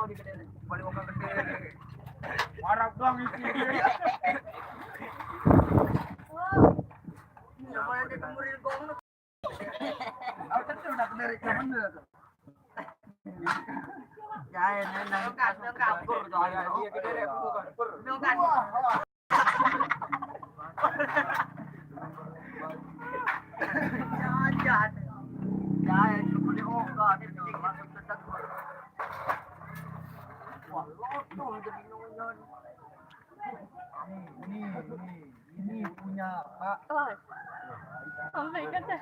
mau di gede. Balik mau gede. Marah doang isi. Namanya dia kemurin gong. Aku tentu udah dari kapan tuh. Ya, nang kabur doang. Dia gede bukan. Bukan. Jangan. Ya, seperti oga dia bikin masuk tetap. Wah, lotong jadi nonyon. Ini punya Pak. Sampai kata.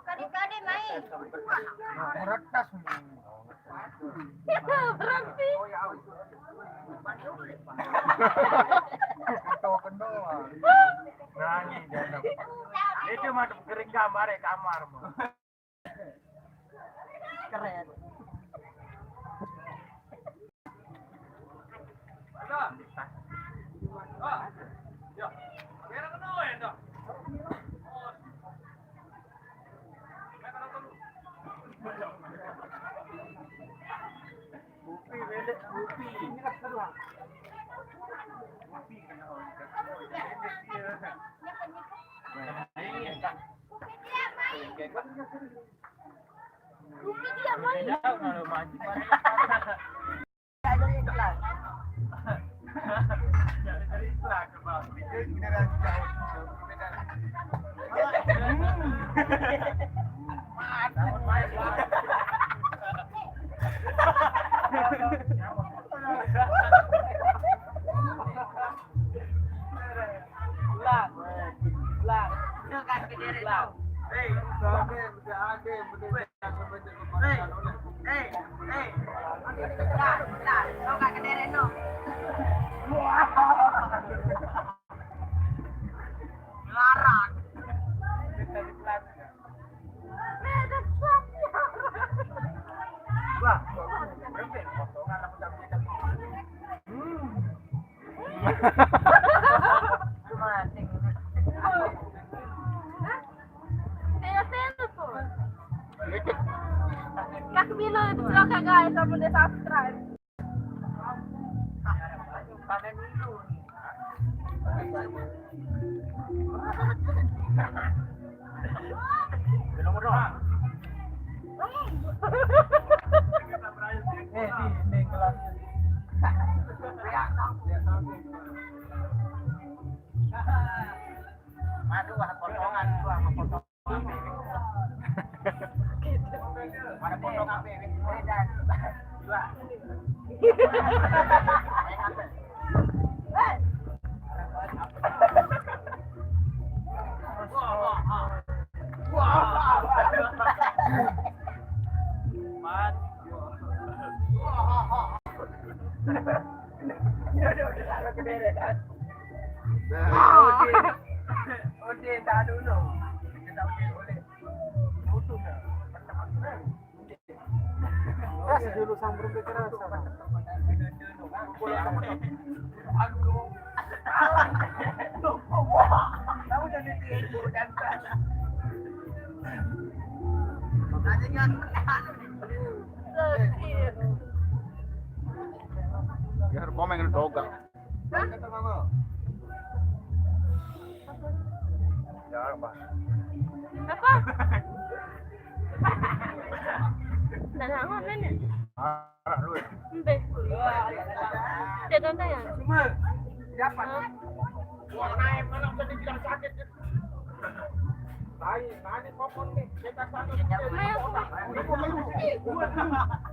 Kali-kali main. Meretas. Berhenti. Kendoa. Nani dan. Itu mah kering gambar kamar mah. Keren. Ini kan seru. Rupi dia main. Kak Milo itu silakan guys, sama dia subscribe. Ini kelas. Aduh, potongan gua sama potongan. Ada potongan dan dua. Udah, dah dulu. Kita udah boleh. Tutup dah. Dulu sambil berkeras. Kamu jadi tipu dan biar komen doga. Apa? Nah, ngapain ya? Arah lu. Embe. Dia tonton ya? Cuma siapa? Wah, naik malam tadi bilang sakit. Tadi popon nih, kita sakit.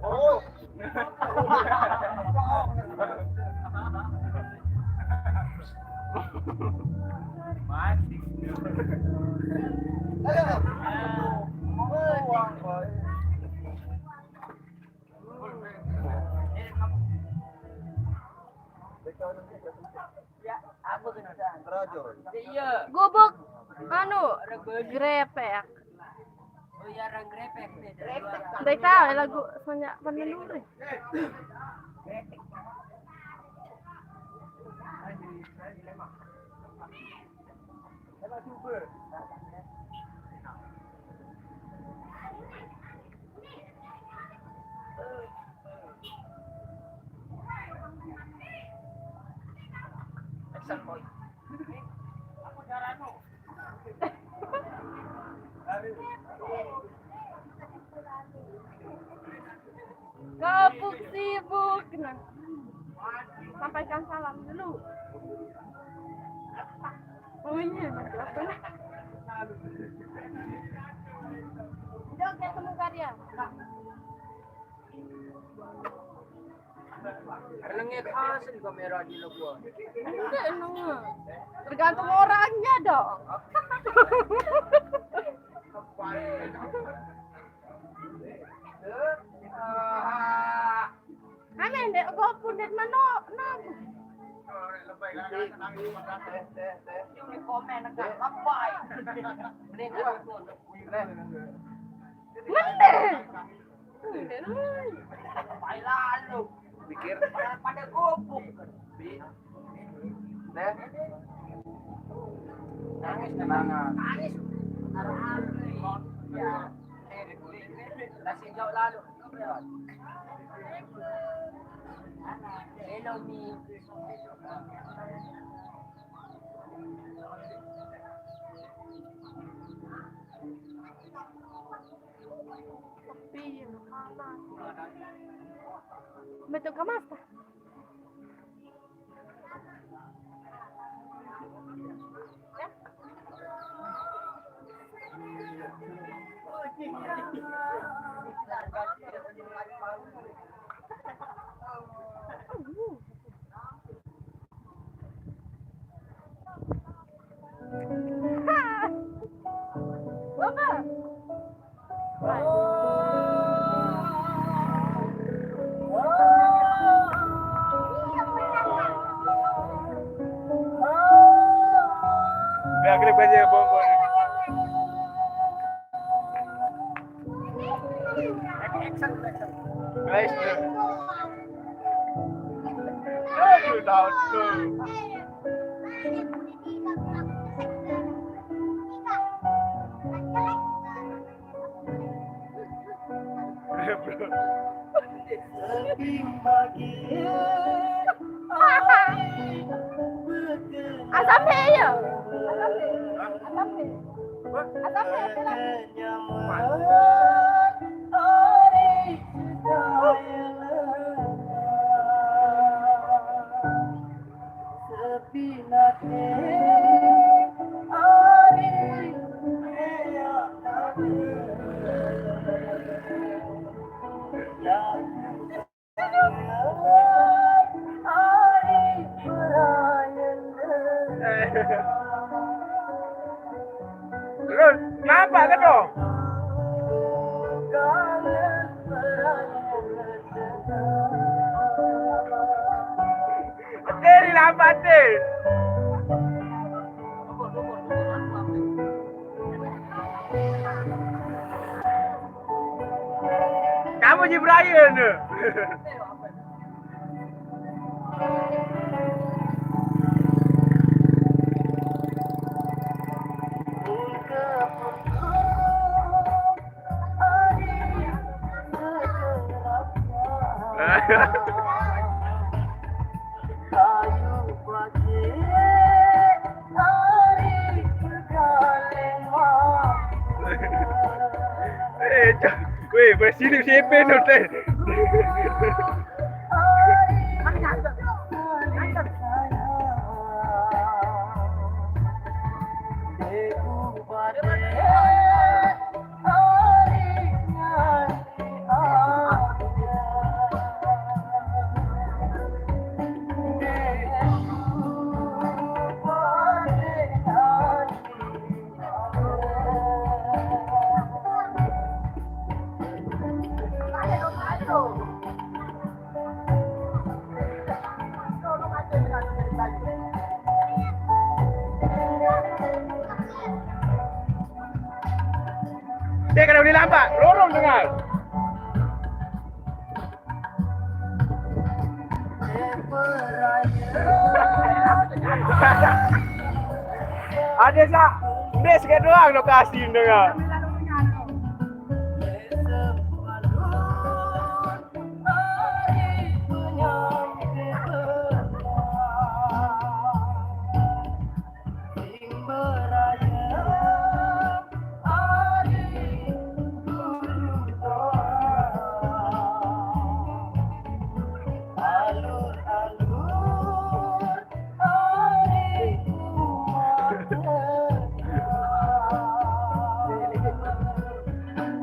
Oh. Mati. Gobok anu grepek. Hindi ka, lagu sanya pananuri. Kapag sibuk na. Sampaikan salam dulu. Oh iya, apa nih? Jog ya temu karya. Lengit asli kamera di Labuan. Enggak, enggak. Tergantung orangnya dong. Amin deh, gue pun deh mana, Yung komen nagkakapay. Mende. Kapay lalo. Pikir pada gubuk. Nangis kenangan. Nangis. Ya. Nasi jauh lalu. Hello me. Tapi, betul ke mas? Bapak. Biar klip aja bonbon. Guys, aduh, tahu tuh. Asam ya? Asam Lu nampak kan dong? Dari lambat deh. Kamu Jibril. Weh, bersini siapa tu teh? Dia kena beli lampak. Lorong dengar. Ada sak. Dia sikit doang lokasi dengar.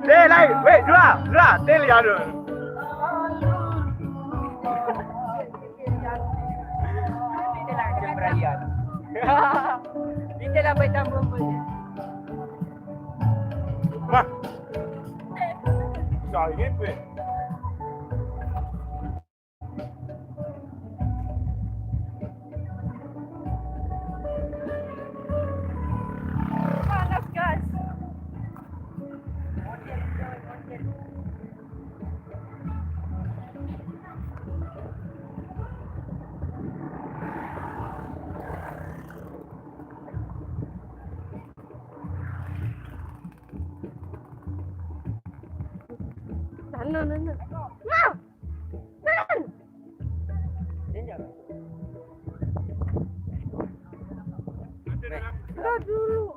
Dia lain. Wait, dua. Dia lihat dulu. Dito lang dyan, Brian. Dito lang ba itang bumuli? Mah. Sakit, weh. Panas guys. No. Mau. Nan. Udah dulu.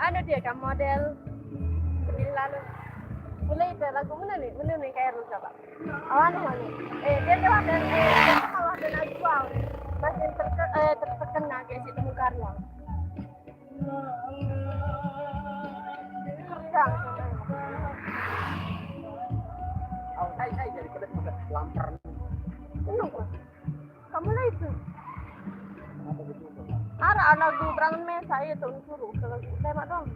Ano dia kan model lalu mulai itu lagu mana nih kayak Rusa pak awan mana dia tuh ada kalau ada Najwa masih terkena kayak si Temu Karno Rusang Saya jadi kelas makan lampar. kenapa kamu lah itu ada lagu Brangan Mesa itu suruh kalau tembak dong